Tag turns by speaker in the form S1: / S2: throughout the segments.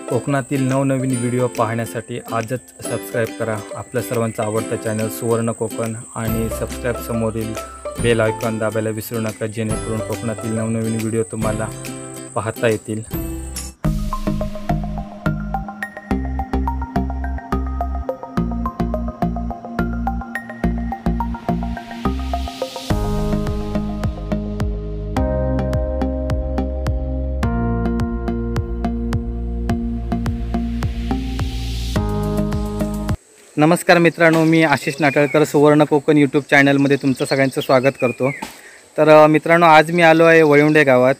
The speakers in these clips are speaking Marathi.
S1: कोकणातील नवनवीन व्हिडिओ पाहण्यासाठी आजच सबस्क्राईब करा आपल्या सर्वांचा आवडता चॅनल सुवर्ण कोकण आणि सबस्क्राईब समोरील बेल आयकॉन दाबायला विसरू नका, जेणेकरून कोकणातील नवनवीन व्हिडिओ तुम्हाला पाहता येतील। नमस्कार मित्रांनो, मी आशिष नाटळकर सुवर्ण कोकण यूट्यूब चॅनलमध्ये तुमचं सगळ्यांचं स्वागत करतो। तर मित्रांनो, आज मी आलो आहे वळिवंडे गावात।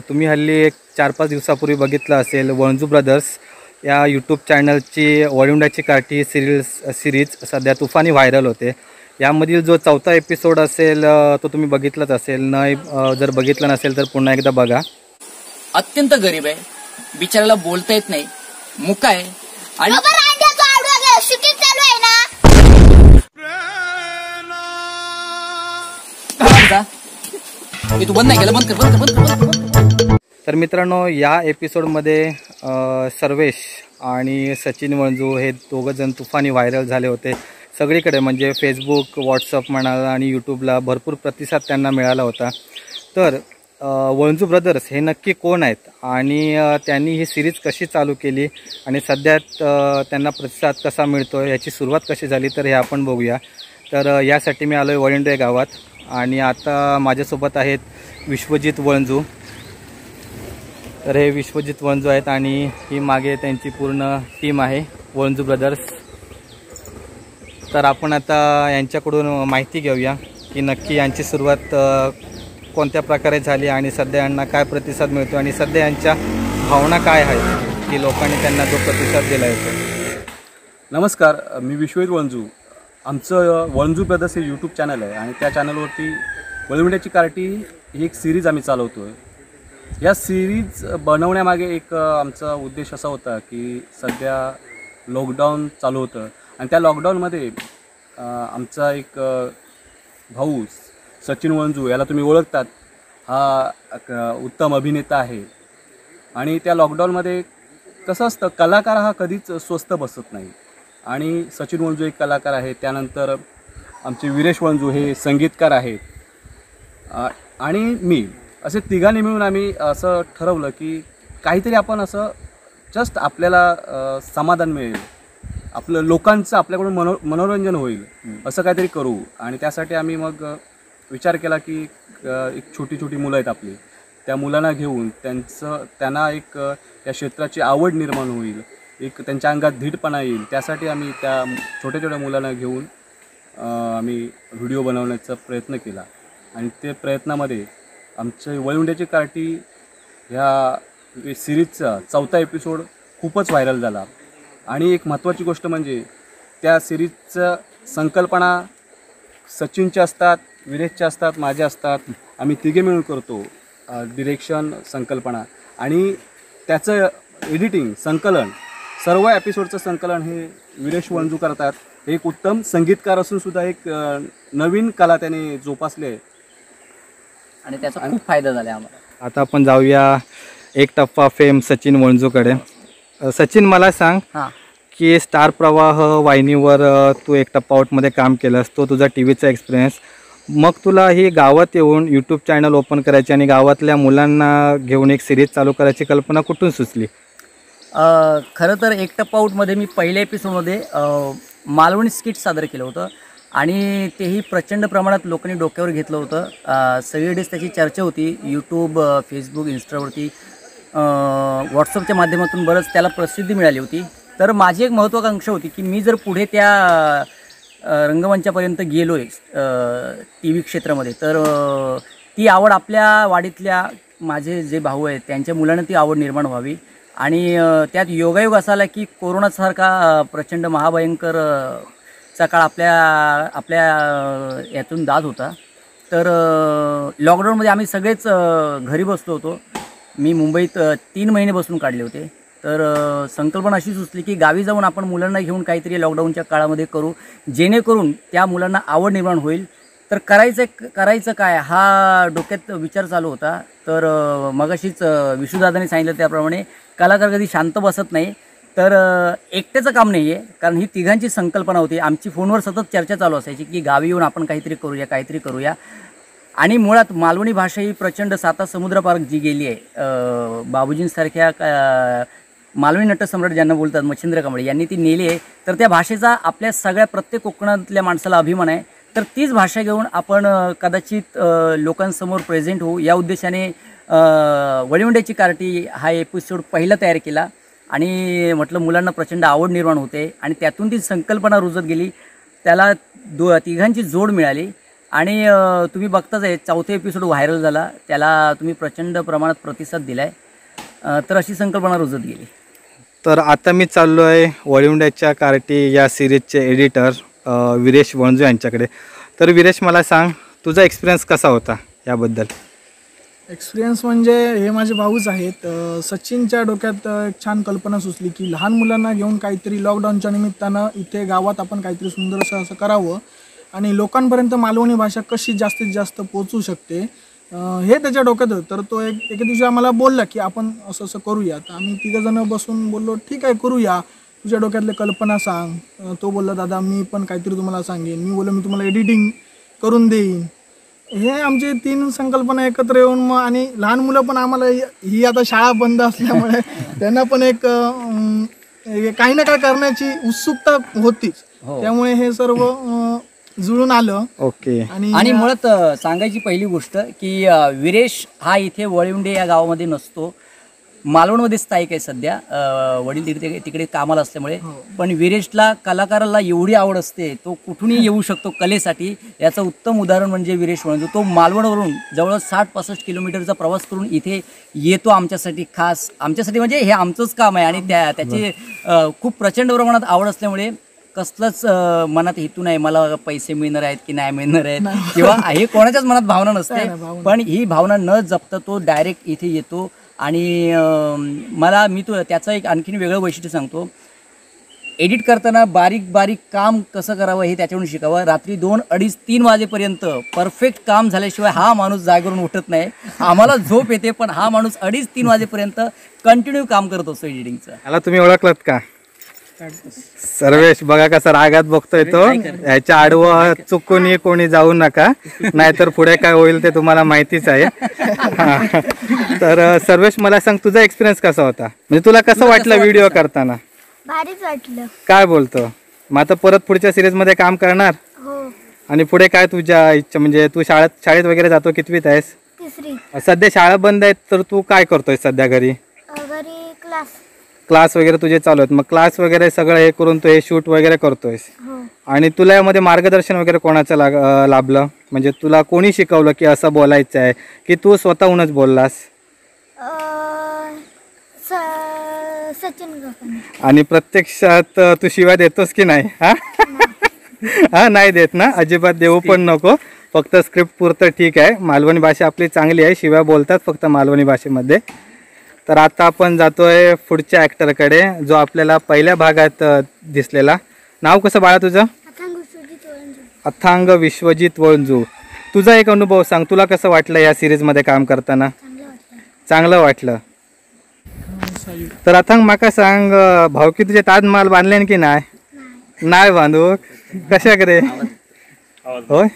S1: तुम्ही हल्ली एक 4-5 दिवसापूर्वी बघितलं असेल वळंजू ब्रदर्स या यूट्यूब चॅनलची वळिवंड्याची काठी सिरीज सध्या तुफानी व्हायरल होते। यामधील जो 4था एपिसोड असेल तो तुम्ही बघितलाच असेल, जर बघितलं नसेल तर पुन्हा एकदा बघा।
S2: अत्यंत गरीब आहे, बिचाराला बोलता येत नाही, मुका आहे आणि तू बंद नाही केलं, बंद कर।
S1: तर मित्रांनो, या एपिसोडमध्ये सर्वेश आणि सचिन वळंजू हे दोघं जण तुफानी व्हायरल झाले होते सगळीकडे, म्हणजे फेसबुक, व्हॉट्सअप म्हणा आणि यूट्यूबला भरपूर प्रतिसाद त्यांना मिळाला होता। तर वळंजू ब्रदर्स हे नक्की कोण आहेत आणि त्यांनी ही सिरीज कशी चालू केली आणि सध्या त्यांना प्रतिसाद कसा मिळतो, याची सुरुवात कशी झाली, तर हे आपण बघूया। तर यासाठी मी आलो आहे वळिवंडे गावात आणि आता माझ्यासोबत आहेत विश्वजित वळंजू। तर हे विश्वजित वळंजू आहेत आणि ही मागे त्यांची पूर्ण टीम आहे वळंजू ब्रदर्स। तर आपण आता यांच्याकडून माहिती घेऊया की नक्की यांची सुरुवात कोणत्या प्रकारे झाली आणि सध्या यांना काय प्रतिसाद मिळतो आणि सध्या यांच्या भावना काय आहेत की लोकांनी त्यांना जो प्रतिसाद दिला आहे।
S3: नमस्कार, मी विश्वजित वळंजू। आमचं वळंजू ब्रदर्स हे यूट्यूब चॅनल आहे आणि त्या चॅनलवरती वळिवंड्याची कार्टी ही एक सिरीज आम्ही चालवतो आहे। या सिरीज बनवण्यामागे एक आमचा उद्देश असा होता की सध्या लॉकडाऊन चालू होतं आणि त्या लॉकडाऊनमध्ये आमचा एक भाऊ सचिन वळंजू, याला तुम्ही ओळखतात, हा उत्तम अभिनेता आहे आणि त्या लॉकडाऊनमध्ये कसं असतं, कलाकार हा कधीच स्वस्त बसत नाही आणि सचिन वळंजू एक कलाकार आहे, त्यानंतर आमचे वीरेश वळंजू हे संगीतकार आहेत आणि मी, असे तिघांनी मिळून आम्ही असं ठरवलं की काहीतरी आपण असं जस्ट आपल्याला समाधान मिळेल, आपलं लोकांचं आपल्याकडून मनोरंजन होईल असं काहीतरी करू। आणि त्यासाठी आम्ही मग विचार केला की एक छोटी छोटी मुलं आहेत आपली, त्या मुलांना घेऊन त्यांना एक त्या क्षेत्राची आवड निर्माण होईल, एक त्यांच्या अंगात धीटपणा येईल, त्यासाठी आम्ही त्या छोट्या छोट्या मुलांना घेऊन आम्ही व्हिडिओ बनवण्याचा प्रयत्न केला। आणि ते प्रयत्नामध्ये आमच्या वळिवंड्याची कार्टी ह्या सिरीजचा 4था एपिसोड खूपच व्हायरल झाला। आणि एक महत्त्वाची गोष्ट म्हणजे त्या सिरीजचं संकल्पना सचिनच्या असतात, विरेशच्या असतात, माझ्या असतात, आम्ही तिघे मिळून करतो डिरेक्शन, संकल्पना आणि त्याचं एडिटिंग, संकलन, सर्व एपिसोडचं संकलन हे वीरेश वळंजू करतात। एक उत्तम संगीतकार असून सुद्धा एक नवीन कला त्याने जोपासली आहे
S2: आणि त्याचा खूप फायदा झाला आम्हाला।
S1: आता आपण जाऊया एक टप्पा फेम सचिन वळंजूकडे। सचिन, मला सांग की स्टार प्रवाह वाहिनीवर तू एक टप्पा आउटमध्ये काम केलंस, तो तुझा टीव्हीचा एक्सपिरियन्स, मग तुला ही गावात येऊन यूट्यूब चॅनल ओपन करायची आणि गावातल्या मुलांना घेऊन एक सिरीज चालू करायची कल्पना कुठून सुचली?
S2: खरं तर एक टप्पा आउटमध्ये मी पहिल्या एपिसोडमध्ये मालवणी स्किट सादर केलं होतं आणि तेही प्रचंड प्रमाणात लोकांनी डोक्यावर घेतलं होतं। सगळीकडेच त्याची चर्चा होती, यूट्यूब, फेसबुक, इन्स्टावरती, व्हॉट्सअपच्या माध्यमातून बरंच त्याला प्रसिद्धी मिळाली होती। तर माझी एक महत्त्वाकांक्षा होती की मी जर पुढे त्या रंगमंचापर्यंत गेलो आहे टी व्ही क्षेत्रामध्ये, तर ती आवड आपल्या वाडीतल्या माझे जे भाऊ आहेत त्यांच्या मुलांना ती आवड निर्माण व्हावी। आणि त्यात योगायोग असा आला की कोरोनासारखा प्रचंड महाभयंकर चा काळ आपल्या यातून जात होता। तर लॉकडाऊनमध्ये आम्ही सगळेच घरी बसलो होतो। मी मुंबईत 3 महिने बसून काढले होते। तर संकल्पना अशी सुचली की गावी जाऊन आपण मुलांना घेऊन काहीतरी लॉकडाऊनच्या काळामध्ये करू, जेणेकरून त्या मुलांना आवड निर्माण होईल, तर करायचं काय हा डोक्यात विचार चालू होता. तर मगाशीच विष्णुदादांनी सांगितलं त्याप्रमाणे कलाकार कधी शांत बसत नाही. तर एकट्याचं काम नाही आहे, कारण ही तिघांची संकल्पना होती. आमची फोनवर सतत चर्चा चालू असायची की गावी येऊन आपण काहीतरी करूया. आणि मुळात मालवणी भाषा ही प्रचंड साता समुद्रपार जी गेली आहे, बाबूजींसारख्या मालवणी नटसम्राट ज्यांना बोलतात मच्छिंद्र कांबळे यांनी ती नेली आहे. तर त्या भाषेचा आपल्या सगळ्या प्रत्येक कोकणातल्या माणसाला अभिमान आहे. तर तीच भाषा घेऊन आपण कदाचित लोकांसमोर प्रेझेंट होऊ या उद्देशाने वळीवंड्याची कार्टी हा एपिसोड पहिला तयार केला. आणि म्हटलं मुलांना प्रचंड आवड निर्माण होते आणि त्यातून ती संकल्पना रुजत गेली. त्याला तिघांची जोड मिळाली आणि तुम्ही बघताच आहे 4था एपिसोड व्हायरल झाला. त्याला तुम्ही प्रचंड प्रमाणात प्रतिसाद दिला आहे. तर अशी संकल्पना रुजत गेली.
S1: तर आता मी चाललो आहे वळीवंड्याच्या कार्टी या सिरीजचे एडिटर विरेश वणजू यांच्याकडे. तर विरेश, मला सांग तुझा एक्सपिरियन्स कसा होता याबद्दल?
S4: एक्सपिरियन्स म्हणजे हे माझे भाऊच आहेत. सचिनच्या डोक्यात एक छान कल्पना सुचली की लहान मुलांना घेऊन काहीतरी लॉकडाऊनच्या निमित्तानं इथे गावात आपण काहीतरी सुंदर असं करावं आणि लोकांपर्यंत मालवणी भाषा कशी जास्तीत जास्त पोचू शकते हे त्याच्या डोक्यात होतं. तर तो एके दिवशी आम्हाला बोलला की आपण असं करूया. तर आम्ही तिघंजणं बसून बोललो ठीक आहे करूया, तुझ्या डोक्यातले कल्पना सांग. तो बोलला दादा मी पण काहीतरी तुम्हाला सांगेन. मी बोललो मी तुम्हाला एडिटिंग करून देईन. हे आमचे 3 संकल्पना एकत्र येऊन मग आणि लहान मुलं पण आम्हाला ही आता शाळा बंद असल्यामुळे त्यांना पण एक काही ना काही करण्याची उत्सुकता होतीच. त्यामुळे हे सर्व जुळून आलं.
S1: ओके.
S2: आणि मुळात सांगायची पहिली गोष्ट की विरेश हा इथे वळीवंडे या गावामध्ये नसतो, मालवणमध्ये स्थायिक आहे सध्या. वडील तिकडे कामाला असल्यामुळे. पण विरेशला कलाकाराला एवढी आवड असते, तो कुठूनही येऊ शकतो कलेसाठी. याचं उत्तम उदाहरण म्हणजे विरेश वणजू. तो मालवणवरून जवळ 60-65 किलोमीटरचा प्रवास करून इथे येतो आमच्यासाठी, खास आमच्यासाठी. म्हणजे हे आमचंच काम आहे आणि त्याची खूप प्रचंड प्रमाणात आवड असल्यामुळे कसलंच मनात हेतू नाही मला पैसे मिळणार आहेत की नाही मिळणार आहेत किंवा हे कोणाच्याच मनात भावना नसते. पण ही भावना न जपता तो डायरेक्ट इथे येतो. आणि मी त्याचं एक आणखीन वेगळं वैशिष्ट्य सांगतो. एडिट करताना बारीक काम कसं करावं हे त्याच्याकडून शिकावं. रात्री 2, 2:30, 3 वाजेपर्यंत परफेक्ट काम झाल्याशिवाय हा माणूस जागेवरून उठत नाही. आम्हाला झोप येते पण हा माणूस 2:30-3 वाजेपर्यंत कंटिन्यू काम करत असतो एडिटिंगचं.
S1: मला तुम्ही ओळखलत का? सर्वेश बघा कसा रागात बघतोय तो. ह्याच्या आडवं चुकूनही कोणी जाऊ नका, नाहीतर पुढे काय होईल ते तुम्हाला माहितीच आहे. तर सर्वेश, मला सांग तुझा एक्सपिरियन्स कसा होता? म्हणजे तुला कसं वाटलं व्हिडिओ करताना?
S5: भारीच वाटलं.
S1: काय बोलतो? मग आता परत पुढच्या सिरीज मध्ये काम करणार?
S5: हो.
S1: आणि पुढे काय तुझ्या इच्छा? म्हणजे तू शाळेत वगैरे जातो, कितवीत आहेस?
S5: 3री.
S1: सध्या शाळा बंद आहेत, तर तू काय करतोय सध्या घरी?
S5: घरी
S1: क्लास वगैरे तुझे चालू आहेत. मग क्लास वगैरे सगळं हे करून तू हे शूट वगैरे करतोयस. आणि तुला यामध्ये मार्गदर्शन वगैरे कोणाचं लाभलं? म्हणजे तुला कोणी शिकवलं की असं बोलायचं आहे, की तू स्वतःहूनच बोललास?
S5: सचिन काकांनी.
S1: आणि प्रत्यक्षात तू शिव्या देतोस की नाही? हा नाही देत ना? अजिबात देऊ पण नको, फक्त स्क्रिप्ट पुरतं ठीक आहे. मालवणी भाषा आपली चांगली आहे, शिव्या बोलतात फक्त मालवणी भाषेमध्ये. तर आता आपण जातोय पुढच्या ॲक्टरकडे, जो आपल्याला पहिल्या भागात दिसलेला. नाव कसं बाळा तुझं? अथांग विश्वजित वळंजू. तुझा एक अनुभव सांग, तुला कसं वाटलं या सिरीजमध्ये काम करताना? चांगलं वाटलं. तर अथांग माका सांग, भावकी तुझे ताजमहाल बांधले की नाही? नाही बांधू. कशाकडे? होय.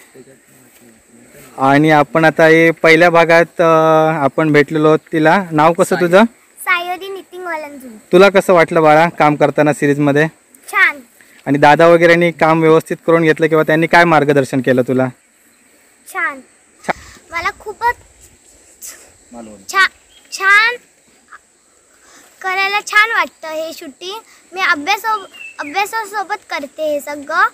S1: आणि आपण आता हे पहिल्या भागात आपण भेटलेलो. तिला नाव कसं तुझं?
S5: सायोरी नितीन वळंजू.
S1: तुला कसं वाटलं बाळा काम करताना सिरीज मध्ये?
S5: छान.
S1: आणि दादा वगैरेंनी काम व्यवस्थित करून घेतलं किंवा त्यांनी काय मार्गदर्शन केलं तुला?
S5: छान. मला खूपच छान करायला छान वाटतं हे शूटिंग. मी अभ्यासासोबत करते हे सगळं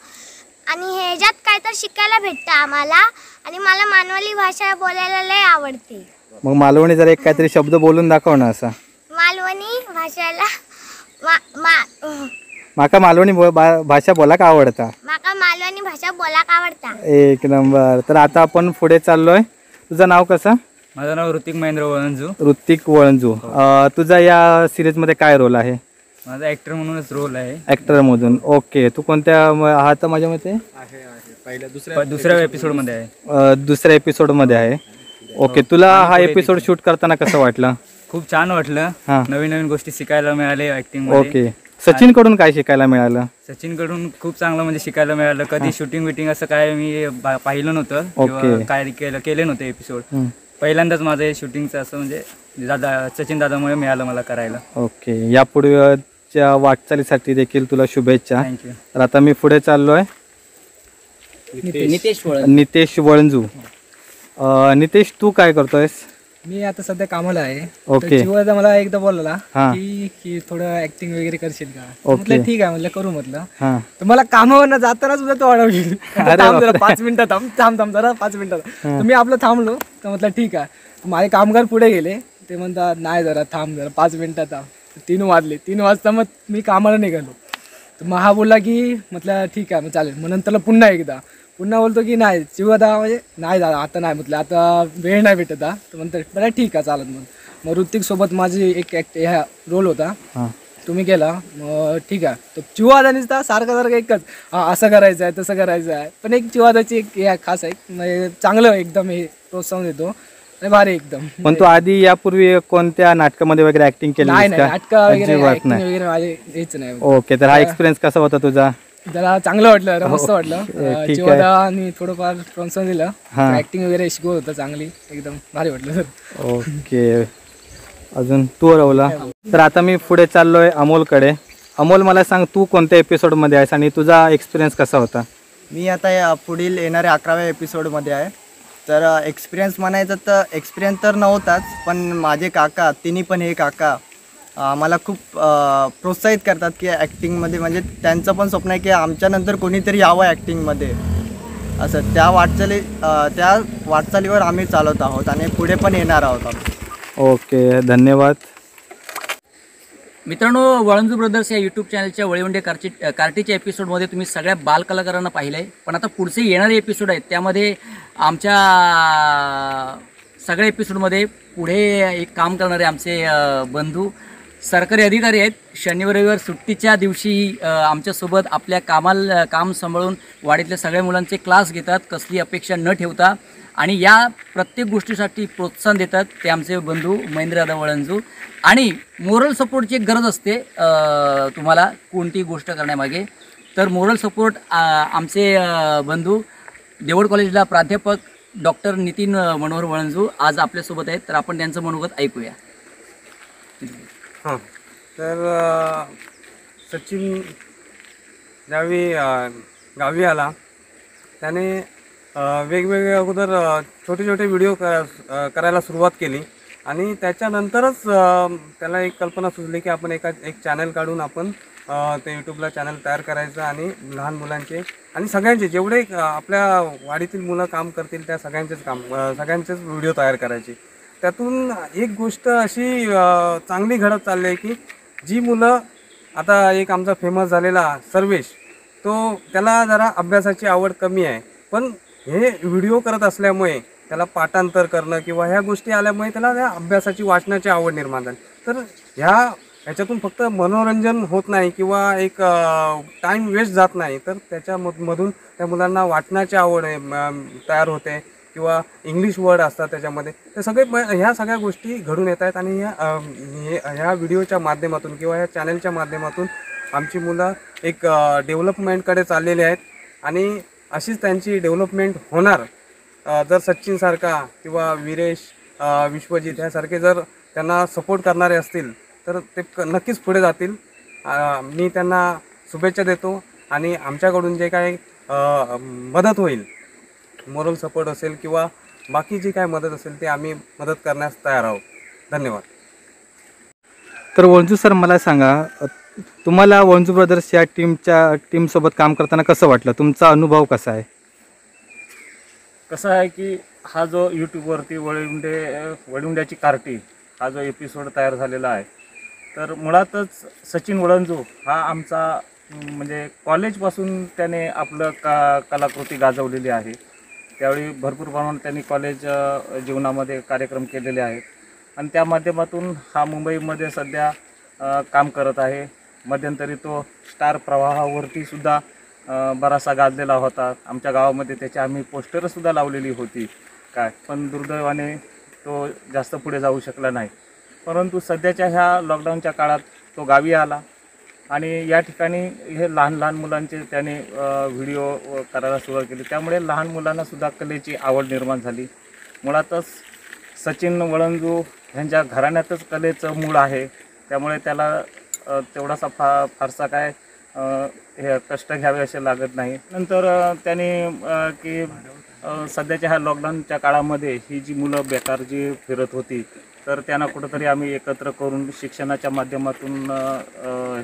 S5: आणि ह्याच्यात काय तर शिकायला भेटतं आम्हाला. आणि मला मालवणी भाषा बोलायला लय आवडते.
S1: मग मालवणी जर एक काहीतरी शब्द बोलून दाखव ना असा.
S5: मालवणी भाषेला
S1: माका मालवणी भाषा बोलाक आवडता.
S5: माका मालवणी भाषा बोलाक आवडता.
S1: एक नंबर. तर आता आपण पुढे चाललोय. तुझं नाव कसं?
S6: माझं नाव ऋतिक महेंद्र वळंजू.
S1: ऋतिक वळंजू. तुझा या सिरीज मध्ये काय रोल आहे?
S6: माझा ऍक्टर म्हणूनच रोल आहे.
S1: ऍक्टर मधून. ओके. तू कोणत्या आहात? माझ्या मते
S6: दुसऱ्या एपिसोडमध्ये आहे.
S1: दुसऱ्या एपिसोडमध्ये आहे. ओके, तुला हा एपिसोड शूट करताना कसं वाटलं?
S6: खूप छान वाटलं.
S1: हां.
S6: नवीन नवीन गोष्टी शिकायला मिळाले ऍक्टिंग मध्ये.
S1: ओके, सचिन कडून काय शिकायला मिळालं?
S6: सचिन कडून खूप चांगलं म्हणजे शिकायला मिळालं. कधी शूटिंग विटिंग असं काय मी पाहिलं नव्हतं
S1: ओके.
S6: किंवा काय केले नव्हते एपिसोड. पहिल्यांदाच माझं हे शूटिंगचं असं म्हणजे सचिन दादामुळे मिळालं मला करायला.
S1: ओके, यापुढच्या वाटचालीसाठी देखील तुला शुभेच्छा.
S6: थँक्यू.
S1: तर आता मी पुढे चाललोय. नितेश वळंजू. नितेश, तू काय करतोयस?
S7: मी आता सध्या कामाला आहे.
S1: ओके.
S7: जीवादा मला एकदा बोलला
S1: हा.
S7: की थोडं ऍक्टिंग वगैरे करशील का?
S1: ओके.
S7: म्हटलं ठीक आहे, म्हटलं करू म्हटलं.
S1: हां.
S7: तर मला कामावर जाताना सुद्धा तो अडवशील. थांब जरा 5 मिनिटं थांब जरा 5 मिनिटात. तर मी आपलं थांबलो. तर म्हटलं ठीक आहे. माझे कामगार पुढे गेले. ते म्हणतात नाही जरा थांब, जरा 5 मिनिटात थांब. 3 वाजले. 3 वाजता मग मी कामाला निघालो. तर मग हा बोलला की म्हटलं ठीक आहे मग चालेल. मग नंतरला पुन्हा बोलतो की नाही जीवादा म्हणजे नाही दादा आता नाही, म्हटलं आता वेळ नाही भेटत. तर म्हणतात बरं ठीक आहे चालत. मग ऋतिकसोबत माझी एक ह्या रोल होता.
S1: हां.
S7: तुम्ही केला. मग ठीक आहे. तर चिवादानीच सारखं एकच असं करायचं आहे तसं करायचं आहे. पण एक चिवादाची एक हे खास आहे, म्हणजे चांगलं एकदम हे प्रोत्साहन देतो आणि भारी एकदम.
S1: पण तू आधी यापूर्वी कोणत्या नाटकामध्ये वगैरे ऍक्टिंग केली?
S7: नाही नाटकं वगैरे
S1: अजिबात
S7: acting
S1: नाही.
S7: वगैरे माझे हेच नाही.
S1: ओके, तर हा एक्सपिरियन्स कसा होता तुझा?
S7: जरा चांगलं वाटलं, जरा मस्त वाटलं.
S1: ठीक आहे.
S7: चिवादा आणि थोडंफार प्रोत्साहन दिलं.
S1: हां.
S7: ऍक्टिंग वगैरे शिकवत होतं चांगली, एकदम भारी वाटलं सर.
S1: ओके, अजून तू रवला. तर आता मी पुढे चाललोय अमोलकडे. अमोल, मला सांग तू कोणत्या एपिसोडमध्ये आहेस आणि तुझा एक्सपिरियन्स कसा होता?
S8: मी आता पुढील येणाऱ्या 11व्या एपिसोडमध्ये आहे. तर एक्सपिरियन्स म्हणायचं तर एक्सपिरियन्स तर नव्हताच, पण माझे काका तिन्ही पण हे काका मला खूप प्रोत्साहित करतात की ॲक्टिंगमध्ये, म्हणजे त्यांचं पण स्वप्न आहे की आमच्यानंतर कोणीतरी यावं ॲक्टिंगमध्ये असं. त्या वाटचालीवर आम्ही चालवत आहोत आणि पुढे पण येणार आहोत आम्ही.
S1: ओके, धन्यवाद.
S2: मित्रांनो, वळंजू ब्रदर्स या यूट्यूब चॅनलच्या वळीवंडे कार्टीच्या एपिसोडमध्ये तुम्ही सगळ्या बालकलाकारांना पाहिलं आहे. पण आता पुढचे येणारे एपिसोड आहेत त्यामध्ये आमच्या सगळ्या एपिसोडमध्ये पुढे एक काम करणारे आमचे बंधू सरकारी अधिकारी आहेत. शनिवार रविवार सुट्टीच्या दिवशी आमच्यासोबत आपल्या काम सांभाळून वाडीतल्या सगळ्या मुलांचे क्लास घेतात, कसली अपेक्षा न ठेवता, आणि या प्रत्येक गोष्टीसाठी प्रोत्साहन देतात ते आमचे बंधू महेंद्रदादा वळंजू. आणि मोरल सपोर्टची एक गरज असते तुम्हाला कोणती गोष्ट करण्यामागे. तर मोरल सपोर्ट आमचे बंधू देवड कॉलेजला प्राध्यापक डॉक्टर नितीन मनोहर वळंजू आज आपल्यासोबत आहेत. तर आपण त्यांचं मनोगत ऐकूया.
S9: हां, तर सचिन ज्यावेळी गावी आला त्याने वेगवेगळे अगोदर छोटे छोटे व्हिडिओ करायला सुरुवात केली आणि त्याच्यानंतरच त्याला एक कल्पना सुचली की आपण एक चॅनल काढून आपण ते यूट्यूबला चॅनल तयार करायचं आणि लहान मुलांचे आणि सगळ्यांचे जेवढे आपल्या वाडीतील मुलं काम करतील त्या सगळ्यांचेच व्हिडिओ तयार करायचे. त्यातून एक गोष्ट अशी चांगली घडत चालली आहे की जी मुलं आता एक आमचा फेमस झालेला सर्वेश, त्याला जरा अभ्यासाची आवड कमी आहे, पण हे व्हिडिओ करत असल्यामुळे त्याला पाठांतर करणं किंवा ह्या गोष्टी आल्यामुळे त्याला त्या अभ्यासाची वाचनाची आवड निर्माण झाली. तर ह्याच्यातून फक्त मनोरंजन होत नाही किंवा एक टाईम वेस्ट जात नाही, तर त्याच्यामधून त्या मुलांना वाचनाची आवड तयार होते किंवा इंग्लिश वर्ड असतात त्याच्यामध्ये. ते ह्या सगळ्या गोष्टी घडून येत आहेत आणि ह्या व्हिडिओच्या माध्यमातून किंवा ह्या चॅनलच्या माध्यमातून आमची मुलं एक डेव्हलपमेंटकडे चाललेली आहेत आणि अशीच त्यांची डेव्हलपमेंट होणार जर सचिनसारखा किंवा वीरेश, विश्वजित ह्यासारखे जर त्यांना सपोर्ट करणारे असतील तर ते नक्कीच पुढे जातील. मी त्यांना शुभेच्छा देतो आणि आमच्याकडून जे काय मदत होईल, मोरल सपोर्ट असेल किंवा बाकी जी काय मदत असेल ते आम्ही मदत करण्यास तयार आहोत. धन्यवाद.
S1: तर वळंजू सर, मला सांगा तुम्हाला वळंजू ब्रदर्स या टीमसोबत काम करताना कसं वाटलं? तुमचा अनुभव कसा आहे?
S3: कसं आहे की हा जो यूट्यूबवरती वळिवंड्याची कार्टी हा जो एपिसोड तयार झालेला आहे, तर मुळातच सचिन वळंजू हा आमचा म्हणजे कॉलेजपासून त्याने आपलं कलाकृती गाजवलेली आहे. त्यावेळी भरपूर प्रमाणात त्यांनी कॉलेज जीवनामध्ये कार्यक्रम केलेले आहेत आणि त्या माध्यमातून हा मुंबईमध्ये सध्या काम करत आहे. मध्यंतरी तो स्टार प्रवाहावरती सुद्धा
S6: बराचसा गाजलेला होता. आमच्या गावामध्ये त्याची आम्ही पोस्टरसुद्धा लावलेली होती काय, पण दुर्दैवाने तो जास्त पुढे जाऊ शकला नाही. परंतु सध्याच्या ह्या लॉकडाऊनच्या काळात तो गावी आला आणि या ठिकाणी हे लहान लहान मुलांचे त्याने व्हिडिओ करायला सुरुवात केली. त्यामुळे लहान मुलांनासुद्धा कलेची आवड निर्माण झाली. मुळातच सचिन वळंजू ह्यांच्या घराण्यातच कलेचं मूळ आहे. त्यामुळे त्याला तेवढासा फारसा काय हे कष्ट घ्यावे असे लागत नाही. नंतर त्याने की सध्याच्या ह्या लॉकडाऊनच्या काळामध्ये ही जी मुलं बेकार जी फिरत होती, तर त्यांना कुठंतरी आम्ही एकत्र करून शिक्षणाच्या माध्यमातून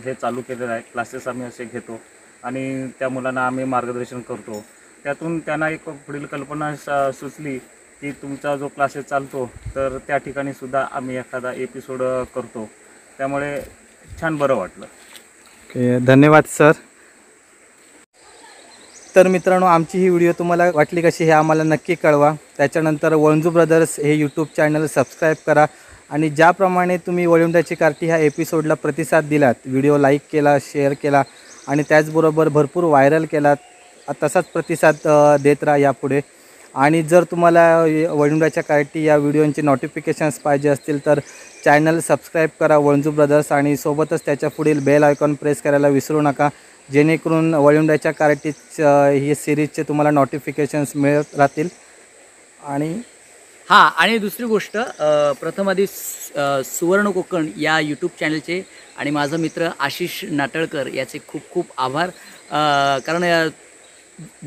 S6: हे चालू केलेलं आहे. क्लासेस आम्ही असे घेतो आणि त्या मुलांना आम्ही मार्गदर्शन करतो. त्यातून त्यांना एक पुढील कल्पना सुचली की तुमचा जो क्लासेस चालतो तर त्या ठिकाणी सुद्धा आम्ही एखादा एपिसोड करतो. त्यामुळे छान बरं वाटलं.
S1: ओके, धन्यवाद सर. तर मित्रांनो, आमची ही व्हिडिओ तुम्हाला वाटली कशी हे आम्हाला नक्की कळवा. त्याच्यानंतर वळंजू ब्रदर्स हे यूट्यूब चॅनल सबस्क्राईब करा आणि ज्याप्रमाणे तुम्ही वळिवंड्याची कार्टी ह्या एपिसोडला प्रतिसाद दिलात, व्हिडिओ लाईक केला, शेअर केला आणि त्याचबरोबर भरपूर व्हायरल केलात, तसाच प्रतिसाद देत राहा यापुढे. आणि जर तुम्हाला वळिवंड्याच्या कार्टी या व्हिडिओंचे नोटिफिकेशन्स पाहिजे असतील तर चॅनल सबस्क्राईब करा वळंजू ब्रदर्स आणि सोबतच त्याच्या पुढील बेल आयकॉन प्रेस करायला विसरू नका, जेणेकरून वळिवंड्याच्या कार्टीच ही सिरीजचे तुम्हाला नोटिफिकेशन्स मिळत राहतील.
S2: आणि दुसरी गोष्ट, प्रथम आधी सुवर्ण कोकण या यूट्यूब चॅनलचे आणि माझा मित्र आशिष नाटळकर याचे खूप खूप आभार. कारण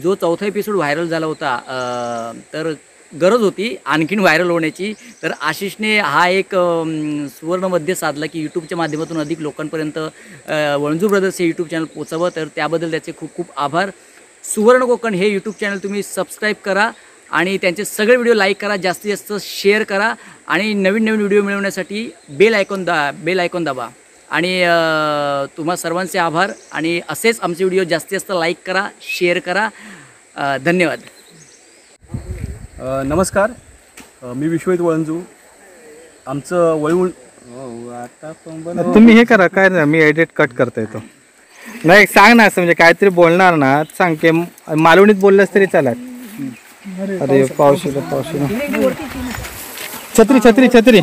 S2: जो चौथा एपिसोड व्हायरल झाला होता तर गरज होती आणखीन व्हायरल होण्याची, तर आशिषने हा एक सुवर्णमध्य साधला की यूट्यूबच्या माध्यमातून अधिक लोकांपर्यंत वळंजू ब्रदर्स हे यूट्यूब चॅनल पोचावं. तर त्याबद्दल त्याचे खूप खूप आभार. सुवर्ण कोकण हे यूट्यूब चॅनल तुम्ही सबस्क्राईब करा आणि त्यांचे सगळे व्हिडिओ लाईक करा, जास्तीत जास्त शेअर करा आणि नवीन नवीन व्हिडिओ मिळवण्यासाठी बेल आयकॉन दाबा. आणि तुम्हा सर्वांचे आभार आणि असेच आमचे व्हिडिओ जास्तीत जास्त लाईक करा, शेअर करा. धन्यवाद.
S3: नमस्कार, मी विश्वजित वळंजू. आमचं आता
S1: तुम्ही हे करा, काय ना मी एडिट कट करता येतो. नाही सांग ना, असं म्हणजे काहीतरी बोलणार ना, सांग की मालवणीत बोललंस तरी चालत. अरे पाऊस छत्री छत्री छत्री